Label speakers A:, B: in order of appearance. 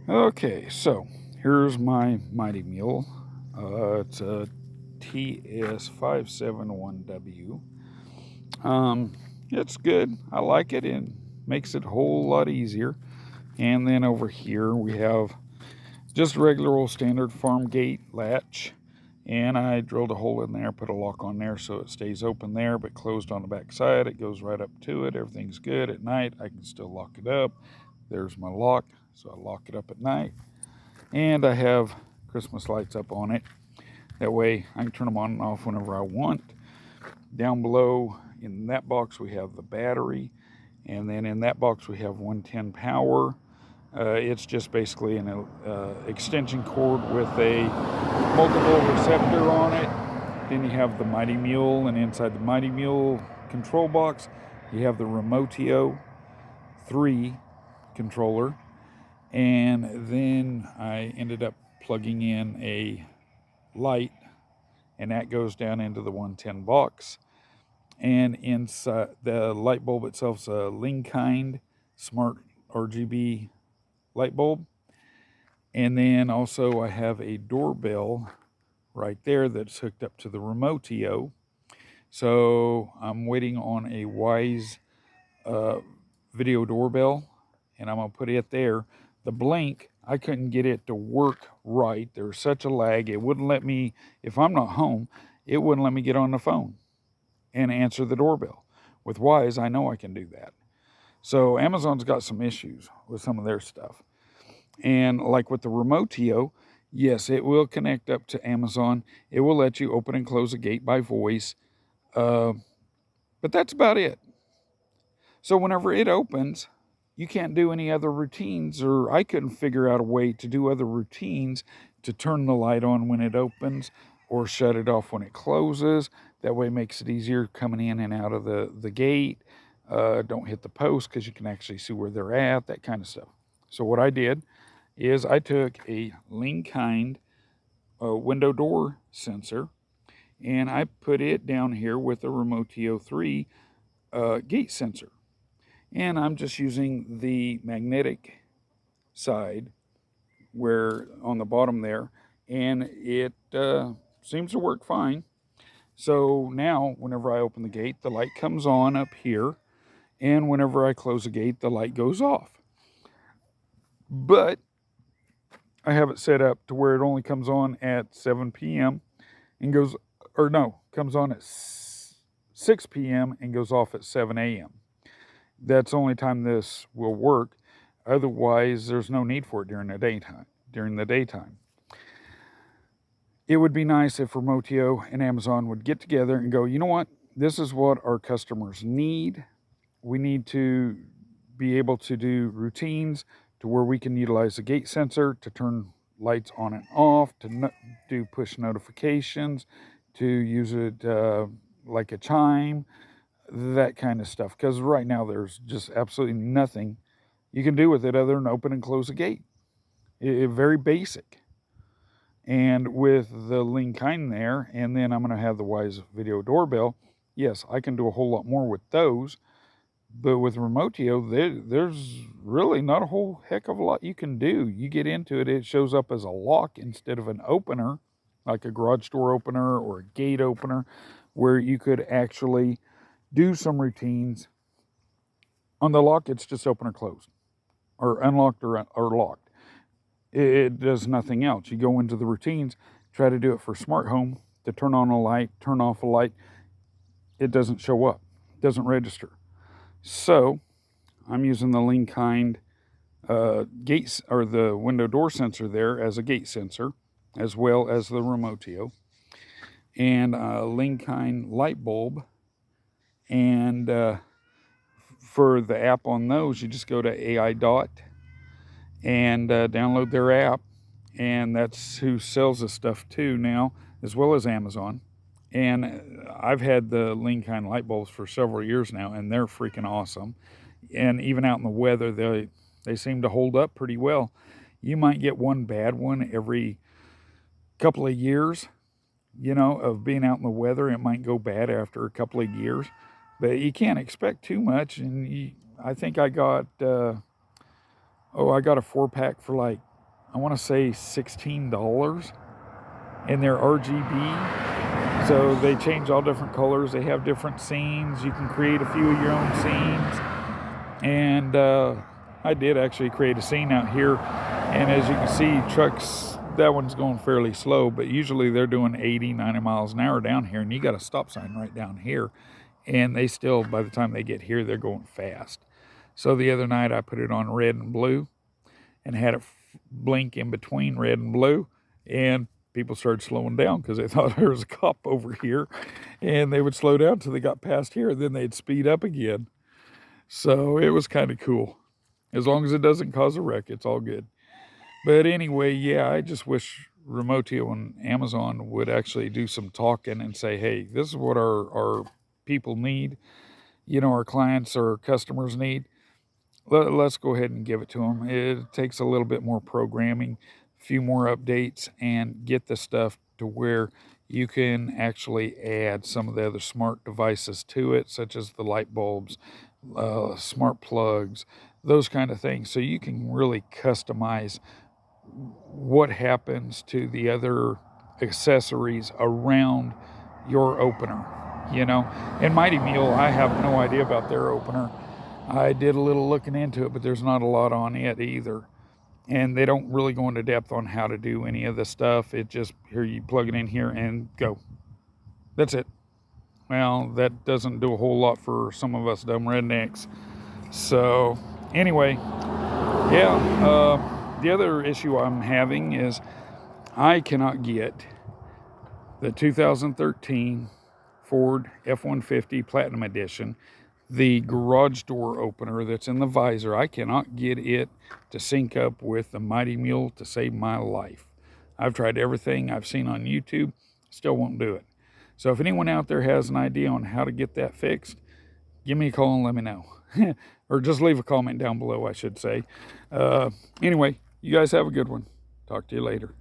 A: Okay, so here's my mighty mule. It's a ts571w. Um, it's good. I like it. It makes it a whole lot easier. And then over here we have just a regular old standard farm gate latch. And I drilled a hole in there, put a lock on there so it stays open there, but closed on the back side. It goes right up to it. Everything's good. At night, I can still lock it up. There's my lock, so I lock it up at night. And I have Christmas lights up on it. That way I can turn them on and off whenever I want. Down below in that box we have the battery, and then in that box we have 110 power. It's just basically an extension cord with a multiple receptor on it. Then you have the Mighty Mule, and inside the Mighty Mule control box you have the remootio 3 controller. And then I ended up plugging in a light, and that goes down into the 110 box. And inside the light bulb itself is a linkind smart RGB light bulb. And then also I have a doorbell right there that's hooked up to the remootio. So I'm waiting on a Wise video doorbell, and I'm gonna put it there. The blink, I couldn't get it to work right. There was such a lag. It wouldn't let me, if I'm not home, it wouldn't let me get on the phone and answer the doorbell. With Wise, I know I can do that. So Amazon's got some issues with some of their stuff. And like with the remootio, yes, it will connect up to Amazon. It will let you open and close a gate by voice. But that's about it. So whenever it opens, you can't do any other routines, or I couldn't figure out a way to do other routines to turn the light on when it opens or shut it off when it closes. That way it makes it easier coming in and out of the gate. Don't hit the post because you can actually see where they're at, that kind of stuff. So what I did is I took a linkind window door sensor, and I put it down here with a remootio 3 gate sensor. And I'm just using the magnetic side where on the bottom there, and it seems to work fine. So now whenever I open the gate, the light comes on up here, and whenever I close the gate, the light goes off. But I have it set up to where it only comes on at 7 p.m. and goes, or no, comes on at 6 p.m. and goes off at 7 a.m. That's the only time this will work. Otherwise, there's no need for it during the daytime. It would be nice if remootio and Amazon would get together and go, you know what? This is what our customers need. We need to be able to do routines to where we can utilize the gate sensor to turn lights on and off, to do push notifications, to use it like a chime, that kind of stuff. Because right now there's just absolutely nothing you can do with it other than open and close a gate. Very basic. And with the linkind there, and then I'm going to have the Wise video doorbell. Yes, I can do a whole lot more with those. But with remootio, there's really not a whole heck of a lot you can do. You get into it, it shows up as a lock instead of an opener, like a garage door opener or a gate opener, where you could actually do some routines. On the lock, it's just open or closed, or unlocked or locked. It does nothing else. You go into the routines, try to do it for smart home, to turn on a light, turn off a light. It doesn't show up, it doesn't register. So I'm using the linkind gates or the window door sensor there as a gate sensor, as well as the remootio, and a linkind light bulb. And for the app on those, you just go to AI Dot and download their app, and that's who sells this stuff too now, as well as Amazon. And I've had the linkind light bulbs for several years now, and they're freaking awesome. And even out in the weather, they seem to hold up pretty well. You might get one bad one every couple of years, of being out in the weather. It might go bad after a couple of years, but you can't expect too much. And I think I got a 4-pack for like I want to say $16, and they're RGB. So they change all different colors. They have different scenes. You can create a few of your own scenes. And I did actually create a scene out here. And as you can see, trucks, that one's going fairly slow, but usually they're doing 80, 90 miles an hour down here. And you got a stop sign right down here. And they still, by the time they get here, they're going fast. So the other night I put it on red and blue and had it blink in between red and blue. And people started slowing down because they thought there was a cop over here, and they would slow down until they got past here, then they'd speed up again. So it was kind of cool. As long as it doesn't cause a wreck, it's all good. But anyway, yeah, I just wish Remootio and Amazon would actually do some talking and say, hey, this is what our people need, our clients or customers need. Let's go ahead and give it to them. It takes a little bit more programming, a few more updates, and get the stuff to where you can actually add some of the other smart devices to it, such as the light bulbs, smart plugs, those kind of things. So you can really customize what happens to the other accessories around your opener. In Mighty Mule, I have no idea about their opener. I did a little looking into it, but there's not a lot on it either. And they don't really go into depth on how to do any of the stuff. It just, here you plug it in here and go. That's it. Well, that doesn't do a whole lot for some of us dumb rednecks. So, anyway, yeah, the other issue I'm having is I cannot get the 2013 Ford F-150 Platinum Edition, the garage door opener that's in the visor. I cannot get it to sync up with the Mighty Mule to save my life. I've tried everything I've seen on YouTube, still won't do it. So if anyone out there has an idea on how to get that fixed, give me a call and let me know. Or just leave a comment down below, I should say. Anyway, you guys have a good one. Talk to you later.